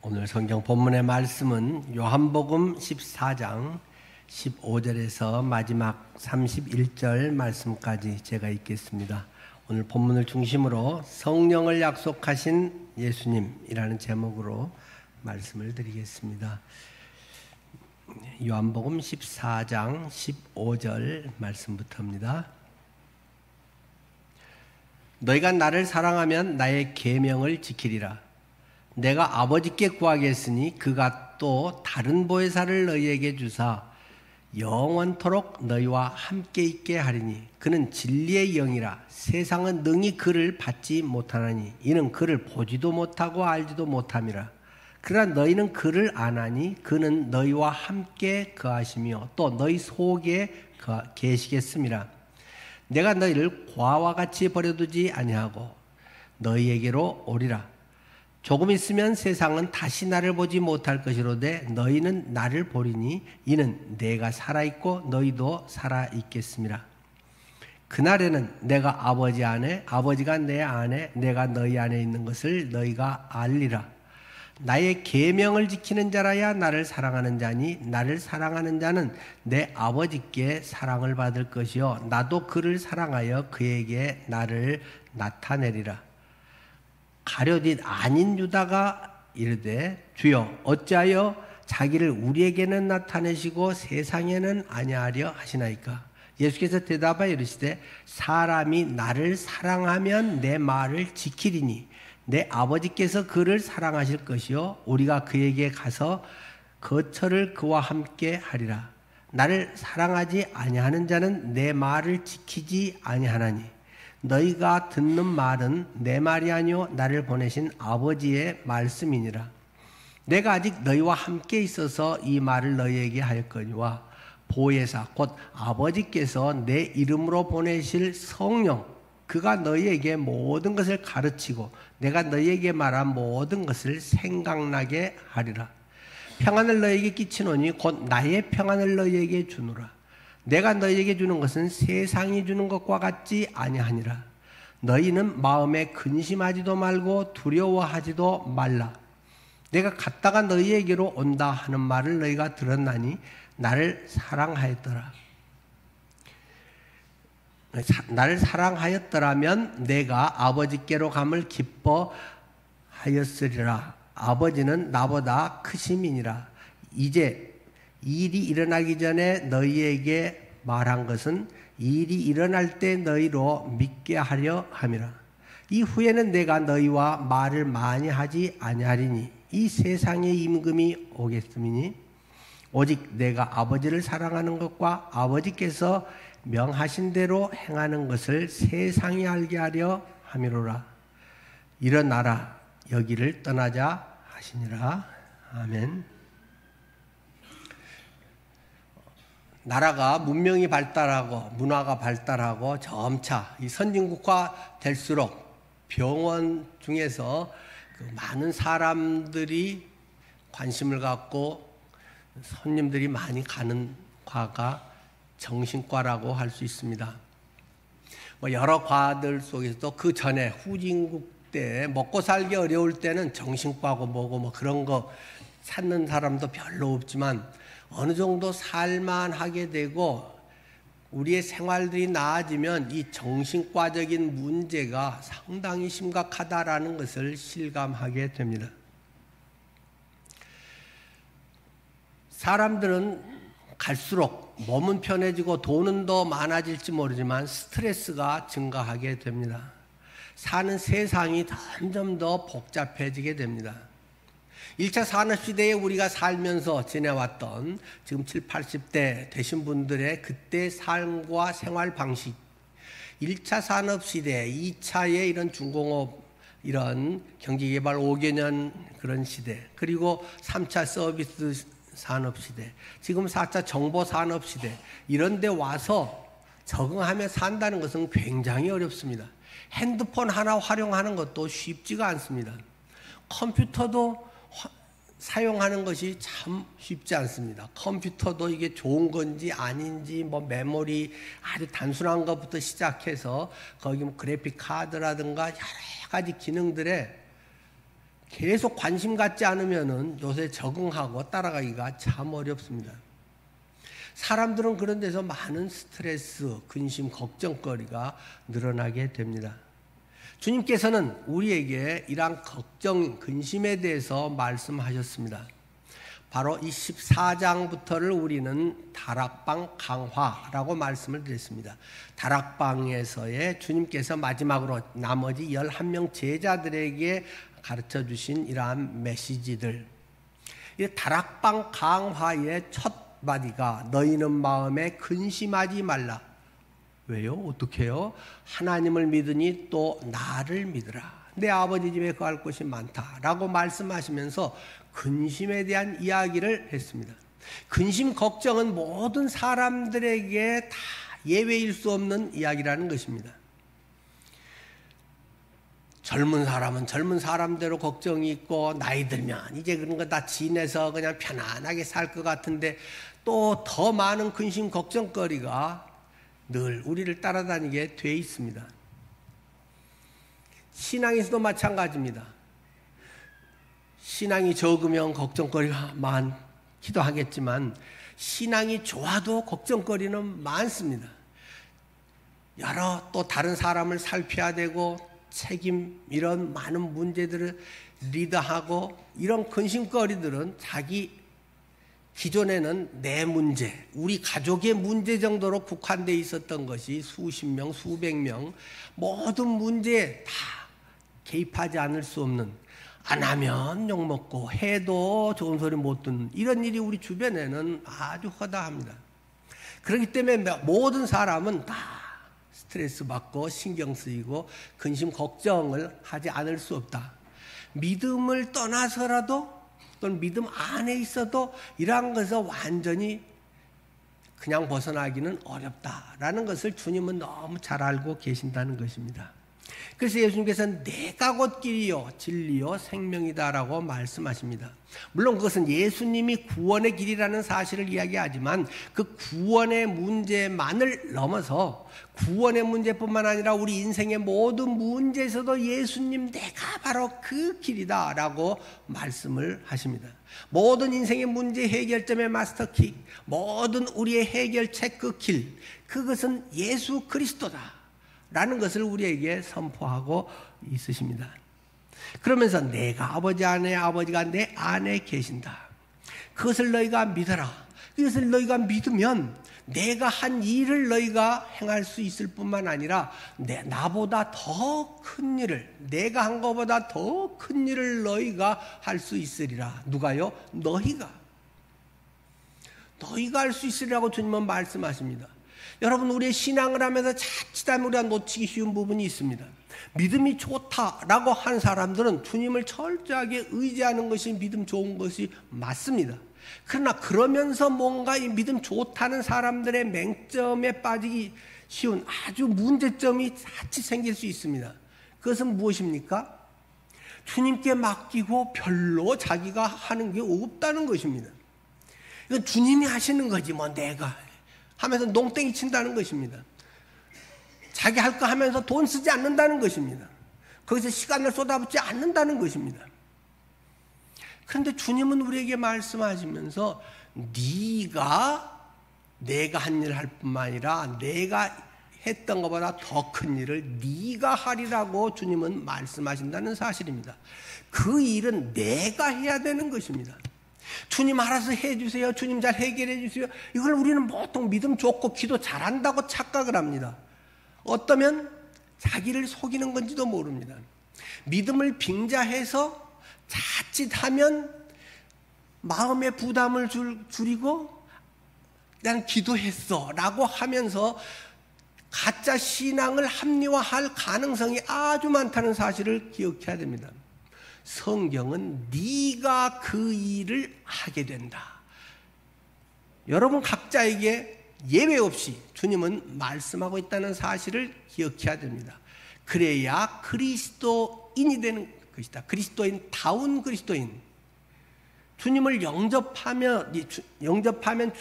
오늘 성경 본문의 말씀은 요한복음 14장 15절에서 마지막 31절 말씀까지 제가 읽겠습니다. 오늘 본문을 중심으로 성령을 약속하신 예수님이라는 제목으로 말씀을 드리겠습니다. 요한복음 14장 15절 말씀부터입니다. 너희가 나를 사랑하면 나의 계명을 지키리라. 내가 아버지께 구하겠으니 그가 또 다른 보혜사를 너희에게 주사 영원토록 너희와 함께 있게 하리니 그는 진리의 영이라. 세상은 능히 그를 받지 못하나니 이는 그를 보지도 못하고 알지도 못함이라. 그러나 너희는 그를 아나니 그는 너희와 함께 거하시며 또 너희 속에 계시겠음이라. 내가 너희를 고아와 같이 버려두지 아니하고 너희에게로 오리라. 조금 있으면 세상은 다시 나를 보지 못할 것이로되 너희는 나를 보리니 이는 내가 살아있고 너희도 살아있겠음이라. 그날에는 내가 아버지 안에 아버지가 내 안에 내가 너희 안에 있는 것을 너희가 알리라. 나의 계명을 지키는 자라야 나를 사랑하는 자니 나를 사랑하는 자는 내 아버지께 사랑을 받을 것이요 나도 그를 사랑하여 그에게 나를 나타내리라. 가룟 아닌 유다가 이르되 주여 어찌하여 자기를 우리에게는 나타내시고 세상에는 아니하려 하시나이까. 예수께서 대답하여 이르시되 사람이 나를 사랑하면 내 말을 지키리니 내 아버지께서 그를 사랑하실 것이요 우리가 그에게 가서 거처를 그와 함께 하리라. 나를 사랑하지 아니하는 자는 내 말을 지키지 아니하나니 너희가 듣는 말은 내 말이 아니요 나를 보내신 아버지의 말씀이니라. 내가 아직 너희와 함께 있어서 이 말을 너희에게 하였거니와 보혜사 곧 아버지께서 내 이름으로 보내실 성령 그가 너희에게 모든 것을 가르치고 내가 너희에게 말한 모든 것을 생각나게 하리라. 평안을 너희에게 끼치노니 곧 나의 평안을 너희에게 주노라. 내가 너희에게 주는 것은 세상이 주는 것과 같지 아니하니라. 너희는 마음에 근심하지도 말고 두려워하지도 말라. 내가 갔다가 너희에게로 온다 하는 말을 너희가 들었나니 나를 사랑하였더라. 나를 사랑하였더라면 내가 아버지께로 감을 기뻐하였으리라. 아버지는 나보다 크심이니라. 이제 일이 일어나기 전에 너희에게 말한 것은 일이 일어날 때 너희로 믿게 하려 함이라. 이후에는 내가 너희와 말을 많이 하지 아니하리니 이 세상의 임금이 오겠음이니 오직 내가 아버지를 사랑하는 것과 아버지께서 명하신 대로 행하는 것을 세상이 알게 하려 함이로라. 일어나라 여기를 떠나자 하시니라. 아멘. 나라가 문명이 발달하고 문화가 발달하고 점차 이 선진국화 될수록 병원 중에서 그 많은 사람들이 관심을 갖고 손님들이 많이 가는 과가 정신과라고 할 수 있습니다. 여러 과들 속에서도 그 전에 후진국 때 먹고 살기 어려울 때는 정신과고 뭐고 뭐 그런 거 찾는 사람도 별로 없지만 어느 정도 살만하게 되고 우리의 생활들이 나아지면 이 정신과적인 문제가 상당히 심각하다라는 것을 실감하게 됩니다. 사람들은 갈수록 몸은 편해지고 돈은 더 많아질지 모르지만 스트레스가 증가하게 됩니다. 사는 세상이 점점 더 복잡해지게 됩니다. 1차 산업시대에 우리가 살면서 지내왔던 지금 70, 80대 되신 분들의 그때 삶과 생활 방식 1차 산업시대, 2차의 이런 중공업 이런 경제개발 5개년 그런 시대 그리고 3차 서비스 산업시대 지금 4차 정보산업시대 이런 데 와서 적응하며 산다는 것은 굉장히 어렵습니다. 핸드폰 하나 활용하는 것도 쉽지가 않습니다. 컴퓨터도 사용하는 것이 참 쉽지 않습니다. 컴퓨터도 이게 좋은 건지 아닌지 뭐 메모리 아주 단순한 것부터 시작해서 거기 뭐 그래픽 카드라든가 여러 가지 기능들에 계속 관심 갖지 않으면은 요새 적응하고 따라가기가 참 어렵습니다. 사람들은 그런 데서 많은 스트레스, 근심, 걱정거리가 늘어나게 됩니다. 주님께서는 우리에게 이러한 걱정, 근심에 대해서 말씀하셨습니다. 바로 이 14장부터를 우리는 다락방 강화라고 말씀을 드렸습니다. 다락방에서의 주님께서 마지막으로 나머지 11명 제자들에게 가르쳐 주신 이러한 메시지들. 이 다락방 강화의 첫 마디가 너희는 마음에 근심하지 말라. 왜요? 어떻게 해요? 하나님을 믿으니 또 나를 믿으라. 내 아버지 집에 거할 곳이 많다라고 말씀하시면서 근심에 대한 이야기를 했습니다. 근심, 걱정은 모든 사람들에게 다 예외일 수 없는 이야기라는 것입니다. 젊은 사람은 젊은 사람대로 걱정이 있고, 나이 들면 이제 그런 거 다 지내서 그냥 편안하게 살 것 같은데 또 더 많은 근심, 걱정거리가 늘 우리를 따라다니게 돼 있습니다. 신앙에서도 마찬가지입니다. 신앙이 적으면 걱정거리가 많기도 하겠지만 신앙이 좋아도 걱정거리는 많습니다. 여러 또 다른 사람을 살펴야 되고 책임, 이런 많은 문제들을 리드하고, 이런 근심거리들은 자기 기존에는 내 문제, 우리 가족의 문제 정도로 국한되어 있었던 것이 수십 명, 수백 명, 모든 문제에 다 개입하지 않을 수 없는, 안 하면 욕먹고 해도 좋은 소리 못 듣는 이런 일이 우리 주변에는 아주 허다합니다. 그렇기 때문에 모든 사람은 다 스트레스 받고 신경 쓰이고 근심 걱정을 하지 않을 수 없다. 믿음을 떠나서라도 또는 믿음 안에 있어도 이러한 것에서 완전히 그냥 벗어나기는 어렵다라는 것을 주님은 너무 잘 알고 계신다는 것입니다. 그래서 예수님께서는 내가 곧 길이요 진리요 생명이다라고 말씀하십니다. 물론 그것은 예수님이 구원의 길이라는 사실을 이야기하지만 그 구원의 문제만을 넘어서 구원의 문제뿐만 아니라 우리 인생의 모든 문제에서도 예수님 내가 바로 그 길이다라고 말씀을 하십니다. 모든 인생의 문제 해결점의 마스터키, 모든 우리의 해결책 그 길, 그것은 예수 그리스도다 라는 것을 우리에게 선포하고 있으십니다. 그러면서 내가 아버지 안에, 아버지가 내 안에 계신다. 그것을 너희가 믿어라. 그것을 너희가 믿으면 내가 한 일을 너희가 행할 수 있을 뿐만 아니라 나보다 더 큰 일을, 내가 한 것보다 더 큰 일을 너희가 할 수 있으리라. 누가요? 너희가 할 수 있으리라고 주님은 말씀하십니다. 여러분, 우리의 신앙을 하면서 자칫하면 우리가 놓치기 쉬운 부분이 있습니다. 믿음이 좋다라고 한 사람들은 주님을 철저하게 의지하는 것이 믿음 좋은 것이 맞습니다. 그러나 그러면서 뭔가 이 믿음 좋다는 사람들의 맹점에 빠지기 쉬운 아주 문제점이 자칫 생길 수 있습니다. 그것은 무엇입니까? 주님께 맡기고 별로 자기가 하는 게 없다는 것입니다. 이건 주님이 하시는 거지 뭐 내가 하면서 농땡이 친다는 것입니다. 자기 할 거 하면서 돈 쓰지 않는다는 것입니다. 거기서 시간을 쏟아붓지 않는다는 것입니다. 그런데 주님은 우리에게 말씀하시면서 내가 한 일을 할 뿐만 아니라 내가 했던 것보다 더 큰 일을 네가 하리라고 주님은 말씀하신다는 사실입니다. 그 일은 내가 해야 되는 것입니다. 주님 알아서 해주세요. 주님 잘 해결해 주세요. 이걸 우리는 보통 믿음 좋고 기도 잘한다고 착각을 합니다. 어떠면 자기를 속이는 건지도 모릅니다. 믿음을 빙자해서 자칫하면 마음의 부담을 줄이고 난 기도했어 라고 하면서 가짜 신앙을 합리화할 가능성이 아주 많다는 사실을 기억해야 됩니다. 성경은 네가 그 일을 하게 된다. 여러분 각자에게 예외 없이 주님은 말씀하고 있다는 사실을 기억해야 됩니다. 그래야 그리스도인이 되는 것이다. 그리스도인다운 그리스도인. 주님을 영접하면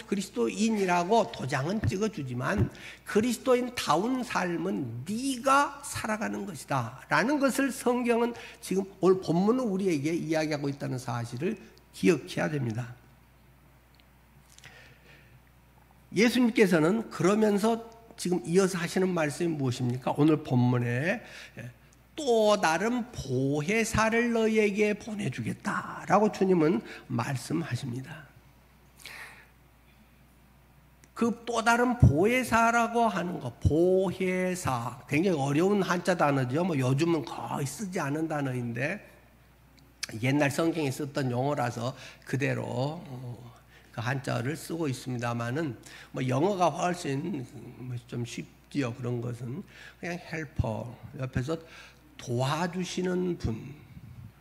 그리스도인이라고 도장은 찍어주지만 그리스도인다운 삶은 네가 살아가는 것이다 라는 것을 성경은 지금 오늘 본문은 우리에게 이야기하고 있다는 사실을 기억해야 됩니다. 예수님께서는 그러면서 지금 이어서 하시는 말씀이 무엇입니까? 오늘 본문에 또 다른 보혜사를 너희에게 보내주겠다라고 주님은 말씀하십니다. 그 또 다른 보혜사라고 하는 것, 보혜사, 굉장히 어려운 한자 단어죠. 뭐 요즘은 거의 쓰지 않은 단어인데 옛날 성경에 썼던 용어라서 그대로 그 한자를 쓰고 있습니다만은 뭐 영어가 훨씬 좀 쉽지요. 그런 것은 그냥 헬퍼, 옆에서 도와주시는 분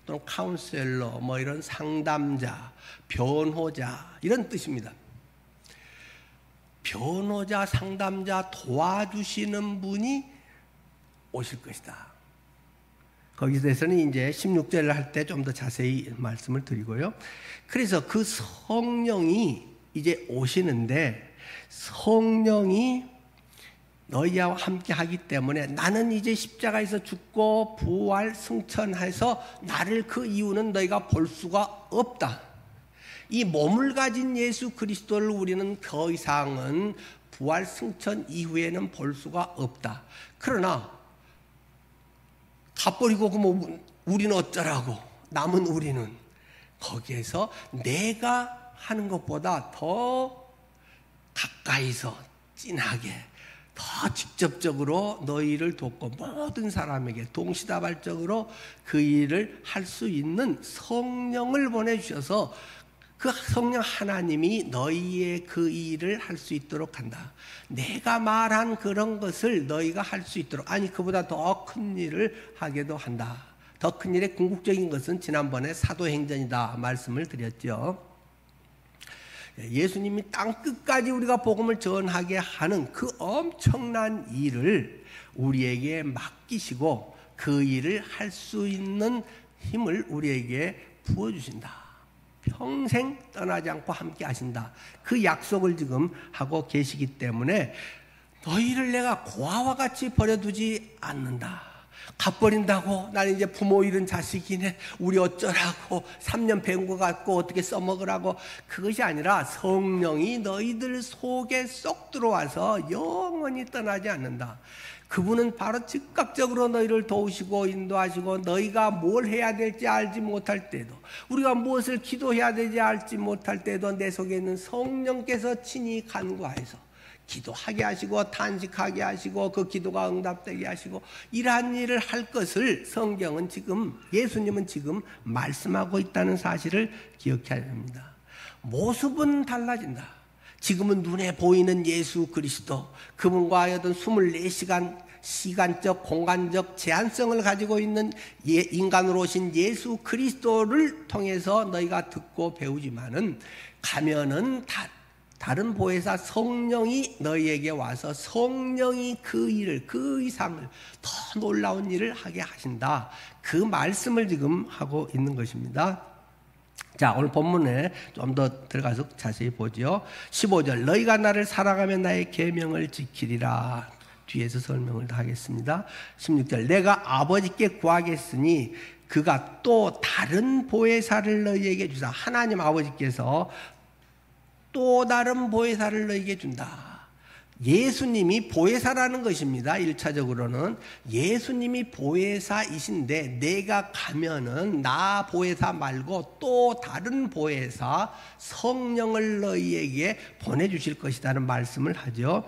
또는 카운셀러, 뭐 이런 상담자, 변호자 이런 뜻입니다. 변호자, 상담자, 도와주시는 분이 오실 것이다. 거기에 대해서는 이제 16절을 할 때 좀 더 자세히 말씀을 드리고요. 그래서 그 성령이 이제 오시는데 성령이 너희와 함께 하기 때문에 나는 이제 십자가에서 죽고 부활 승천해서 나를 그 이유는 너희가 볼 수가 없다. 이 몸을 가진 예수 그리스도를 우리는 더 이상은 부활 승천 이후에는 볼 수가 없다. 그러나 가버리고 그럼 우리는 어쩌라고? 남은 우리는 거기에서 내가 하는 것보다 더 가까이서 진하게 더 직접적으로 너희를 돕고 모든 사람에게 동시다발적으로 그 일을 할 수 있는 성령을 보내주셔서 그 성령 하나님이 너희의 그 일을 할 수 있도록 한다. 내가 말한 그런 것을 너희가 할 수 있도록, 아니 그보다 더 큰 일을 하게도 한다. 더 큰 일의 궁극적인 것은 지난번에 사도행전이다 말씀을 드렸죠. 예수님이 땅 끝까지 우리가 복음을 전하게 하는 그 엄청난 일을 우리에게 맡기시고 그 일을 할 수 있는 힘을 우리에게 부어주신다. 평생 떠나지 않고 함께 하신다. 그 약속을 지금 하고 계시기 때문에 너희를 내가 고아와 같이 버려두지 않는다. 갚버린다고 나는 이제 부모 잃은 자식이네 우리 어쩌라고 3년 배운 거 갖고 어떻게 써먹으라고 그것이 아니라 성령이 너희들 속에 쏙 들어와서 영원히 떠나지 않는다. 그분은 바로 즉각적으로 너희를 도우시고 인도하시고 너희가 뭘 해야 될지 알지 못할 때도 우리가 무엇을 기도해야 되지 알지 못할 때도 내 속에 있는 성령께서 친히 간구하여서 기도하게 하시고 탄식하게 하시고 그 기도가 응답되게 하시고 이러한 일을 할 것을 성경은 지금 예수님은 지금 말씀하고 있다는 사실을 기억해야 됩니다. 모습은 달라진다. 지금은 눈에 보이는 예수 그리스도 그분과 어떤 24시간 시간적 공간적 제한성을 가지고 있는 인간으로 오신 예수 그리스도를 통해서 너희가 듣고 배우지만은 가면은 다른 보혜사 성령이 너희에게 와서 성령이 그 일을 그 이상을 더 놀라운 일을 하게 하신다. 그 말씀을 지금 하고 있는 것입니다. 자, 오늘 본문에 좀 더 들어가서 자세히 보죠. 15절 너희가 나를 사랑하면 나의 계명을 지키리라. 뒤에서 설명을 하겠습니다. 16절 내가 아버지께 구하겠으니 그가 또 다른 보혜사를 너희에게 주사. 하나님 아버지께서 또 다른 보혜사를 너희에게 준다. 예수님이 보혜사라는 것입니다. 1차적으로는 예수님이 보혜사이신데 내가 가면은 나 보혜사 말고 또 다른 보혜사 성령을 너희에게 보내주실 것이라는 말씀을 하죠.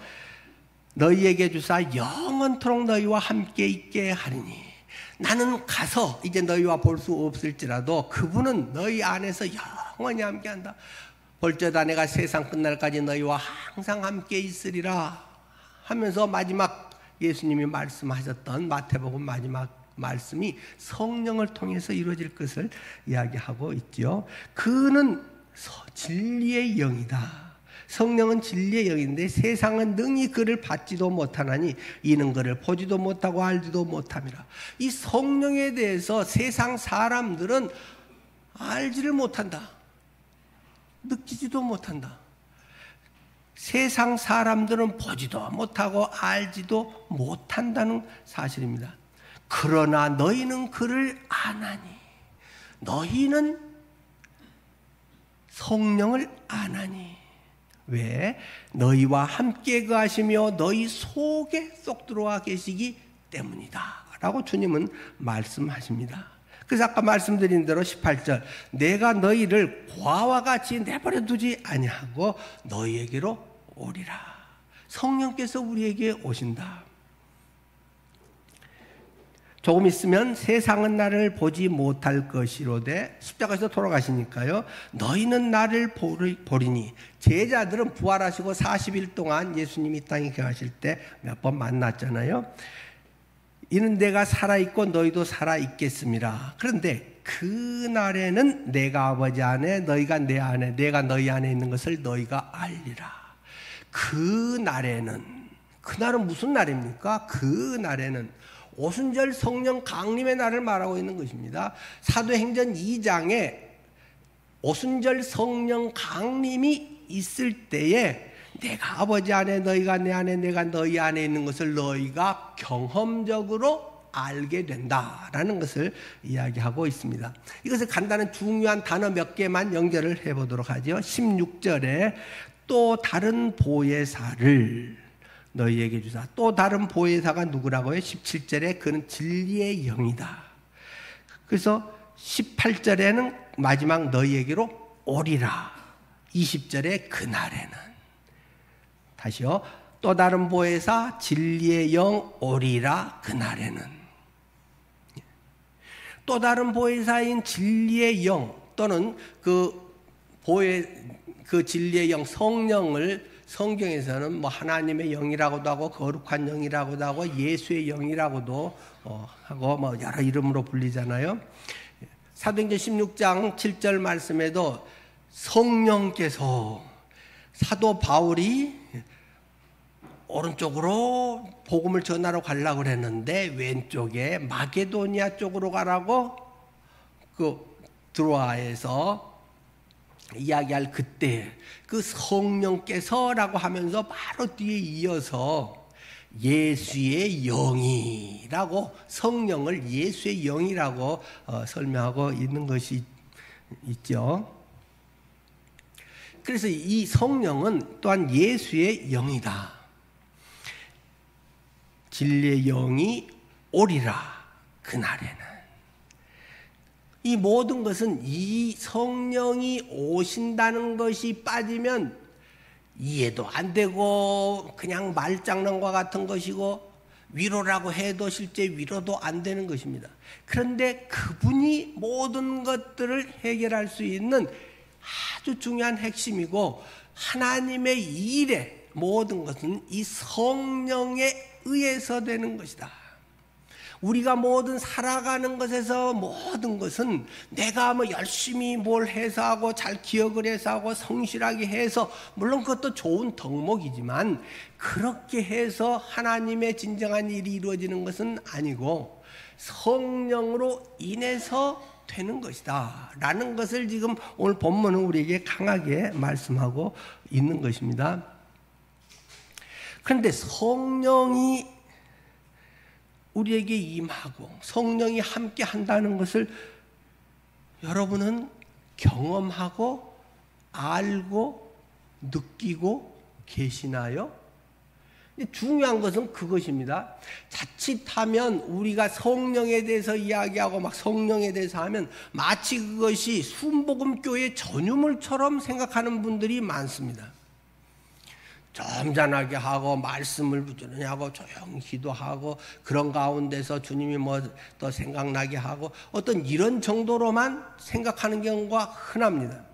너희에게 주사 영원토록 너희와 함께 있게 하리니 나는 가서 이제 너희와 볼 수 없을지라도 그분은 너희 안에서 영원히 함께한다. 볼지어다 내가 세상 끝날까지 너희와 항상 함께 있으리라 하면서 마지막 예수님이 말씀하셨던 마태복음 마지막 말씀이 성령을 통해서 이루어질 것을 이야기하고 있죠. 그는 진리의 영이다. 성령은 진리의 영인데 세상은 능히 그를 받지도 못하나니 이는 그를 보지도 못하고 알지도 못함이라. 이 성령에 대해서 세상 사람들은 알지를 못한다. 느끼지도 못한다. 세상 사람들은 보지도 못하고 알지도 못한다는 사실입니다. 그러나 너희는 그를 아나니, 너희는 성령을 아나니. 왜? 너희와 함께 거하시며 너희 속에 쏙 들어와 계시기 때문이다 라고 주님은 말씀하십니다. 그래서 아까 말씀드린 대로 18절, 내가 너희를 고아와 같이 내버려 두지 아니하고 너희에게로 오리라. 성령께서 우리에게 오신다. 조금 있으면 세상은 나를 보지 못할 것이로되, 십자가에서 돌아가시니까요, 너희는 나를 보리니. 제자들은 부활하시고 40일 동안 예수님이 땅에 계실 때 몇 번 만났잖아요. 이는 내가 살아있고 너희도 살아있겠습니다. 그런데 그날에는 내가 아버지 안에, 너희가 내 안에, 내가 너희 안에 있는 것을 너희가 알리라. 그날은 무슨 날입니까? 그날에는 오순절 성령 강림의 날을 말하고 있는 것입니다. 사도행전 2장에 오순절 성령 강림이 있을 때에 내가 아버지 안에, 너희가 내 안에, 내가 너희 안에 있는 것을 너희가 경험적으로 알게 된다라는 것을 이야기하고 있습니다. 이것을 간단한 중요한 단어 몇 개만 연결을 해보도록 하죠. 16절에 또 다른 보혜사를 너희에게 주사. 또 다른 보혜사가 누구라고요? 17절에 그는 진리의 영이다. 그래서 18절에는 마지막 너희에게로 오리라. 20절에 그날에는. 다시요. 또 다른 보혜사 진리의 영 오리라. 그날에는. 또 다른 보혜사인 진리의 영 또는 그 진리의 영 성령을 성경에서는 뭐 하나님의 영이라고도 하고 거룩한 영이라고도 하고 예수의 영이라고도 하고 뭐 여러 이름으로 불리잖아요. 사도행전 16장 7절 말씀에도 성령께서, 사도 바울이 오른쪽으로 복음을 전하러 가려고 그랬는데 왼쪽에 마게도니아 쪽으로 가라고 그 드로아에서 이야기할 그때 그 성령께서라고 하면서 바로 뒤에 이어서 예수의 영이라고, 성령을 예수의 영이라고 설명하고 있는 것이 있죠. 그래서 이 성령은 또한 예수의 영이다. 진리의 영이 오리라. 그날에는. 이 모든 것은 이 성령이 오신다는 것이 빠지면 이해도 안 되고 그냥 말장난과 같은 것이고 위로라고 해도 실제 위로도 안 되는 것입니다. 그런데 그분이 모든 것들을 해결할 수 있는 아주 중요한 핵심이고, 하나님의 일의 모든 것은 이 성령에 의해서 되는 것이다. 우리가 모든 살아가는 것에서 모든 것은 내가 뭐 열심히 뭘 해서 하고 잘 기억을 해서 하고 성실하게 해서, 물론 그것도 좋은 덕목이지만 그렇게 해서 하나님의 진정한 일이 이루어지는 것은 아니고 성령으로 인해서 되는 것이다 라는 것을 지금 오늘 본문은 우리에게 강하게 말씀하고 있는 것입니다. 그런데 성령이 우리에게 임하고 성령이 함께 한다는 것을 여러분은 경험하고 알고 느끼고 계시나요? 중요한 것은 그것입니다. 자칫하면 우리가 성령에 대해서 이야기하고 막 성령에 대해서 하면 마치 그것이 순복음교회 전유물처럼 생각하는 분들이 많습니다. 점잖하게 하고 말씀을 부지런히 하고 조용히 기도하고 그런 가운데서 주님이 뭐 더 생각나게 하고 어떤 이런 정도로만 생각하는 경우가 흔합니다.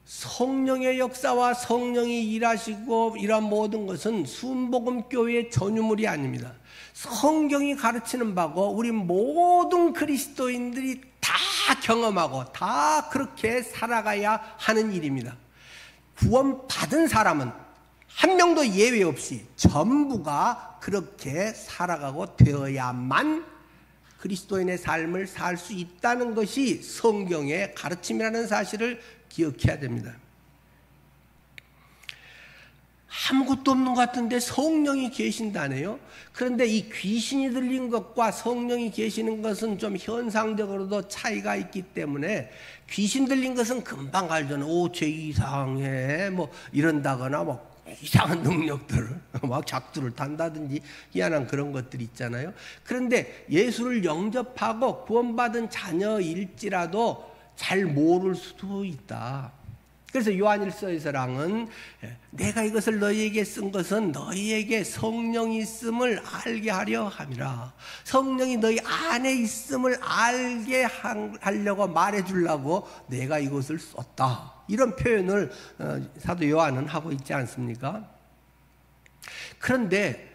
성령의 역사와 성령이 일하시고 이런 모든 것은 순복음교회의 전유물이 아닙니다. 성경이 가르치는 바고 우리 모든 그리스도인들이 다 경험하고 다 그렇게 살아가야 하는 일입니다. 구원받은 사람은 한 명도 예외 없이 전부가 그렇게 살아가고 되어야만 그리스도인의 삶을 살 수 있다는 것이 성경의 가르침이라는 사실을 기억해야 됩니다. 아무것도 없는 것 같은데 성령이 계신다네요. 그런데 이 귀신이 들린 것과 성령이 계시는 것은 좀 현상적으로도 차이가 있기 때문에 귀신 들린 것은 금방 알잖아요. 오, 쟤 이상해 뭐 이런다거나 뭐 이상한 능력들을 막 작두를 탄다든지 희한한 그런 것들이 있잖아요. 그런데 예수를 영접하고 구원받은 자녀일지라도 잘 모를 수도 있다. 그래서 요한일서에서랑은 내가 이것을 너희에게 쓴 것은 너희에게 성령이 있음을 알게 하려 함이라. 성령이 너희 안에 있음을 알게 하려고 말해주려고 내가 이것을 썼다. 이런 표현을 사도 요한은 하고 있지 않습니까? 그런데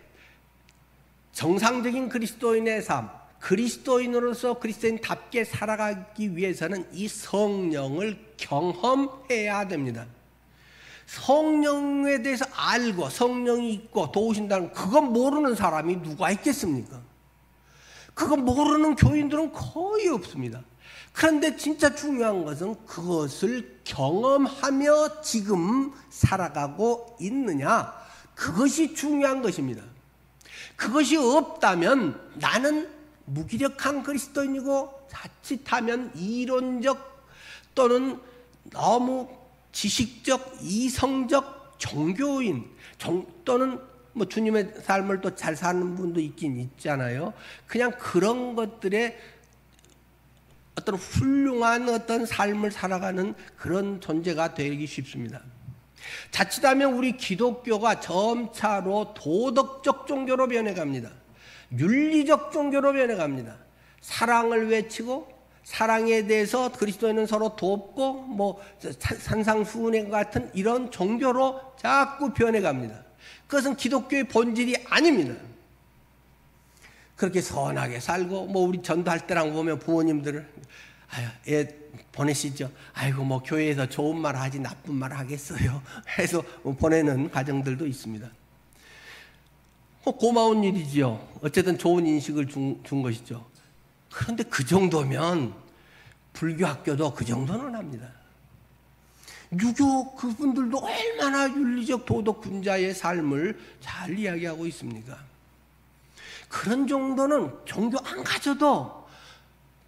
정상적인 그리스도인의 삶, 그리스도인으로서 그리스도인답게 살아가기 위해서는 이 성령을 경험해야 됩니다. 성령에 대해서 알고 성령이 있고 도우신다는 그건 모르는 사람이 누가 있겠습니까? 그건 모르는 교인들은 거의 없습니다. 그런데 진짜 중요한 것은 그것을 경험하며 지금 살아가고 있느냐, 그것이 중요한 것입니다. 그것이 없다면 나는 무기력한 그리스도인이고 자칫하면 이론적 또는 너무 지식적, 이성적 종교인 또는 뭐 주님의 삶을 또 잘 사는 분도 있긴 있잖아요. 그냥 그런 것들에 어떤 훌륭한 어떤 삶을 살아가는 그런 존재가 되기 쉽습니다. 자칫하면 우리 기독교가 점차로 도덕적 종교로 변해갑니다. 윤리적 종교로 변해갑니다. 사랑을 외치고 사랑에 대해서 그리스도인은 서로 돕고 뭐 산상수훈회 같은 이런 종교로 자꾸 변해갑니다. 그것은 기독교의 본질이 아닙니다. 그렇게 선하게 살고 뭐 우리 전도할 때랑 보면 부모님들을 애 보내시죠. 아이고 뭐 교회에서 좋은 말 하지 나쁜 말 하겠어요 해서 보내는 가정들도 있습니다. 고마운 일이지요. 어쨌든 좋은 인식을 준 것이죠. 그런데 그 정도면 불교 학교도 그 정도는 합니다. 유교 그분들도 얼마나 윤리적 도덕 군자의 삶을 잘 이야기하고 있습니까? 그런 정도는 종교 안 가져도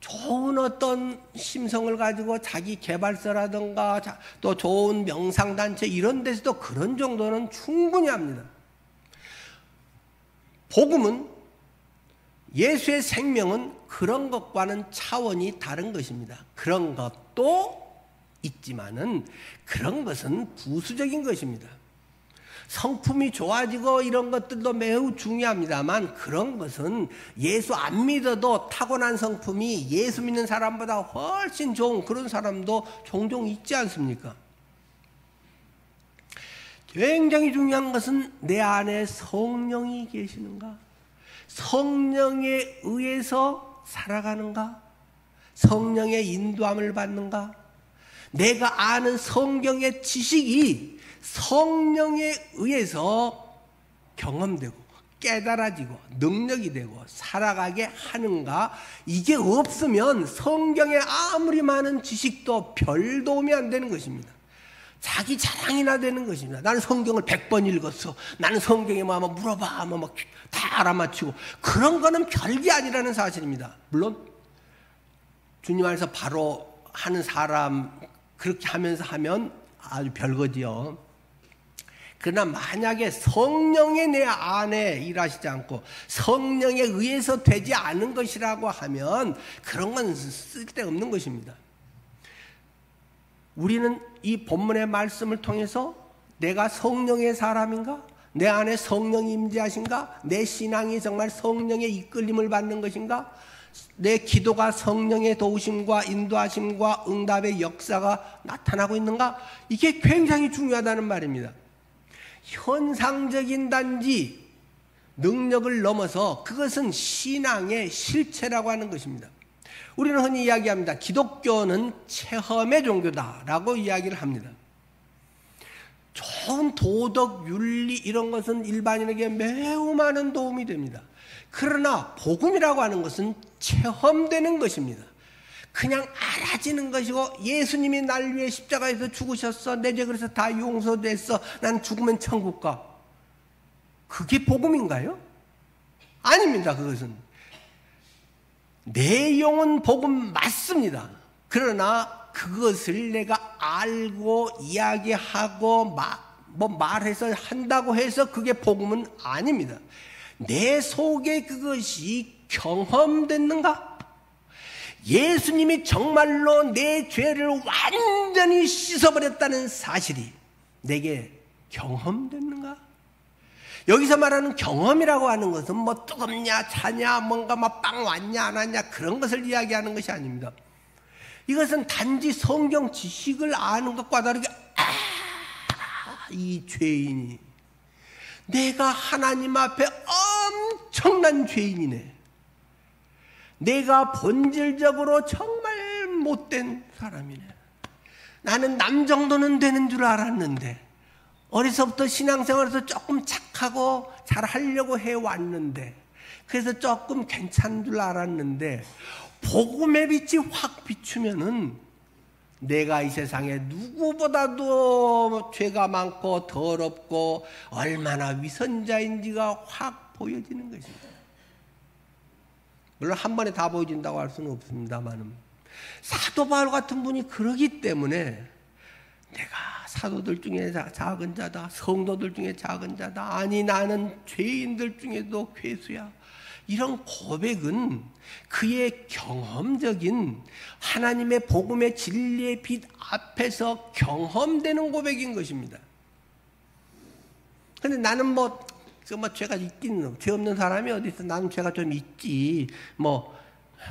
좋은 어떤 심성을 가지고 자기 개발서라든가 또 좋은 명상단체 이런 데서도 그런 정도는 충분히 합니다. 복음은 예수의 생명은 그런 것과는 차원이 다른 것입니다. 그런 것도 있지만은 그런 것은 부수적인 것입니다. 성품이 좋아지고 이런 것들도 매우 중요합니다만 그런 것은 예수 안 믿어도 타고난 성품이 예수 믿는 사람보다 훨씬 좋은 그런 사람도 종종 있지 않습니까? 굉장히 중요한 것은 내 안에 성령이 계시는가? 성령에 의해서 살아가는가? 성령의 인도함을 받는가? 내가 아는 성경의 지식이 성령에 의해서 경험되고 깨달아지고 능력이 되고 살아가게 하는가? 이게 없으면 성경에 아무리 많은 지식도 별 도움이 안 되는 것입니다. 자기 자랑이나 되는 것입니다. 나는 성경을 100번 읽었어. 나는 성경에 뭐 한번 물어봐. 막 다 알아맞히고. 그런 거는 별게 아니라는 사실입니다. 물론 주님 안에서 바로 하는 사람 그렇게 하면서 하면 아주 별거지요. 그러나 만약에 성령이 내 안에 일하시지 않고 성령에 의해서 되지 않은 것이라고 하면 그런 건 쓸데없는 것입니다. 우리는 이 본문의 말씀을 통해서 내가 성령의 사람인가? 내 안에 성령이 임재하신가? 내 신앙이 정말 성령의 이끌림을 받는 것인가? 내 기도가 성령의 도우심과 인도하심과 응답의 역사가 나타나고 있는가? 이게 굉장히 중요하다는 말입니다. 현상적인 단지 능력을 넘어서 그것은 신앙의 실체라고 하는 것입니다. 우리는 흔히 이야기합니다. 기독교는 체험의 종교다라고 이야기를 합니다. 좋은 도덕, 윤리 이런 것은 일반인에게 매우 많은 도움이 됩니다. 그러나 복음이라고 하는 것은 체험되는 것입니다. 그냥 알아지는 것이고, 예수님이 날 위해 십자가에서 죽으셨어, 내 죄 그래서 다 용서됐어, 난 죽으면 천국 가. 그게 복음인가요? 아닙니다. 그것은 내용은 복음 맞습니다. 그러나 그것을 내가 알고 이야기하고 말해서 한다고 해서 그게 복음은 아닙니다. 내 속에 그것이 경험됐는가? 예수님이 정말로 내 죄를 완전히 씻어버렸다는 사실이 내게 경험됐는가? 여기서 말하는 경험이라고 하는 것은 뭐 뜨겁냐 차냐 뭔가 막 빵 왔냐 안 왔냐 그런 것을 이야기하는 것이 아닙니다. 이것은 단지 성경 지식을 아는 것과 다르게 이 죄인이 내가 하나님 앞에 엄청난 죄인이네, 내가 본질적으로 정말 못된 사람이네, 나는 남 정도는 되는 줄 알았는데, 어려서부터 신앙생활에서 조금 착하고 잘하려고 해왔는데, 그래서 조금 괜찮은 줄 알았는데, 복음의 빛이 확 비추면은 내가 이 세상에 누구보다도 죄가 많고 더럽고 얼마나 위선자인지가 확 보여지는 것입니다. 물론 한 번에 다 보여진다고 할 수는 없습니다만, 사도 바울 같은 분이 그러기 때문에 내가 사도들 중에 작은 자다, 성도들 중에 작은 자다, 아니 나는 죄인들 중에도 괴수야, 이런 고백은 그의 경험적인 하나님의 복음의 진리의 빛 앞에서 경험되는 고백인 것입니다. 그런데 나는 죄가 있긴, 죄 없는 사람이 어디 있어? 나는 죄가 좀 있지.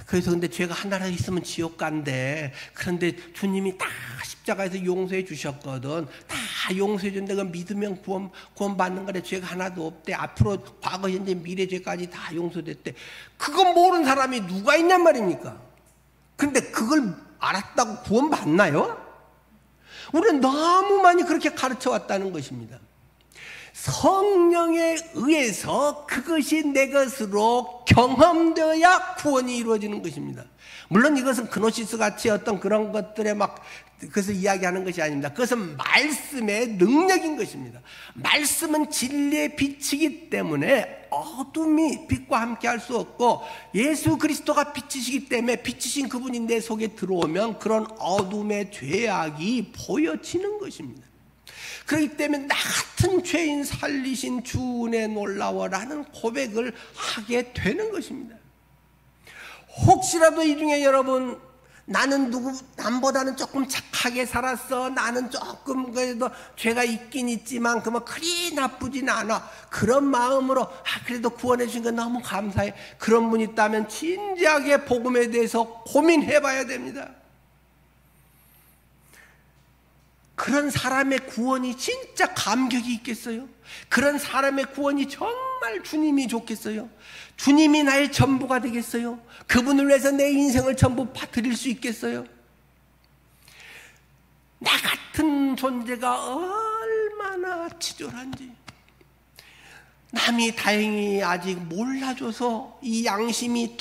그래서 근데 죄가 하나라도 있으면 지옥 간대. 그런데 주님이 다 십자가에서 용서해 주셨거든. 다 용서해 준데 그 믿으면 구원 받는 거래. 죄가 하나도 없대. 앞으로 과거 현재 미래 죄까지 다 용서됐대. 그거 모르는 사람이 누가 있냔 말입니까? 근데 그걸 알았다고 구원 받나요? 우리는 너무 많이 그렇게 가르쳐 왔다는 것입니다. 성령에 의해서 그것이 내 것으로 경험되어야 구원이 이루어지는 것입니다. 물론 이것은 그노시스 같이 어떤 그런 것들에 그것을 이야기하는 것이 아닙니다. 그것은 말씀의 능력인 것입니다. 말씀은 진리의 빛이기 때문에 어둠이 빛과 함께 할 수 없고, 예수 그리스도가 빛이시기 때문에 빛이신 그분이 내 속에 들어오면 그런 어둠의 죄악이 보여지는 것입니다. 그렇기 때문에 나 같은 죄인 살리신 주 은혜 놀라워라는 고백을 하게 되는 것입니다. 혹시라도 이 중에 여러분, 나는 남보다는 조금 착하게 살았어, 나는 조금 그래도 죄가 있긴 있지만 그리 나쁘진 않아, 그런 마음으로 그래도 구원해 주신 거 너무 감사해, 그런 분 있다면 진지하게 복음에 대해서 고민해 봐야 됩니다. 그런 사람의 구원이 진짜 감격이 있겠어요? 그런 사람의 구원이 정말 주님이 좋겠어요? 주님이 나의 전부가 되겠어요? 그분을 위해서 내 인생을 전부 드릴 수 있겠어요? 나 같은 존재가 얼마나 치졸한지, 남이 다행히 아직 몰라줘서 이 양심이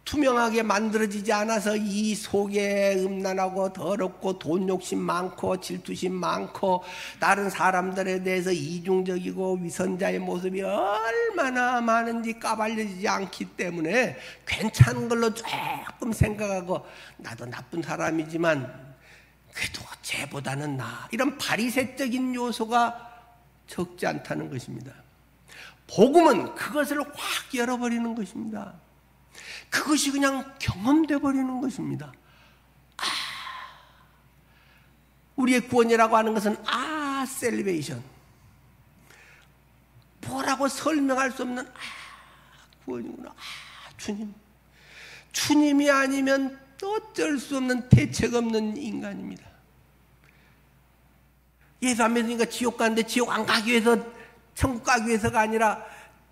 투명하게 만들어지지 않아서 이 속에 음란하고 더럽고 돈 욕심 많고 질투심 많고 다른 사람들에 대해서 이중적이고 위선자의 모습이 얼마나 많은지 까발려지지 않기 때문에 괜찮은 걸로 조금 생각하고, 나도 나쁜 사람이지만 그래도 쟤보다는 나, 이런 바리새적인 요소가 적지 않다는 것입니다. 복음은 그것을 확 열어버리는 것입니다. 그것이 그냥 경험돼 버리는 것입니다. 우리의 구원이라고 하는 것은 셀베이션, 뭐라고 설명할 수 없는 구원이구나. 주님이 아니면 어쩔 수 없는 대책 없는 인간입니다. 예수 안 믿으니까 지옥 가는데 지옥 안 가기 위해서, 천국 가기 위해서가 아니라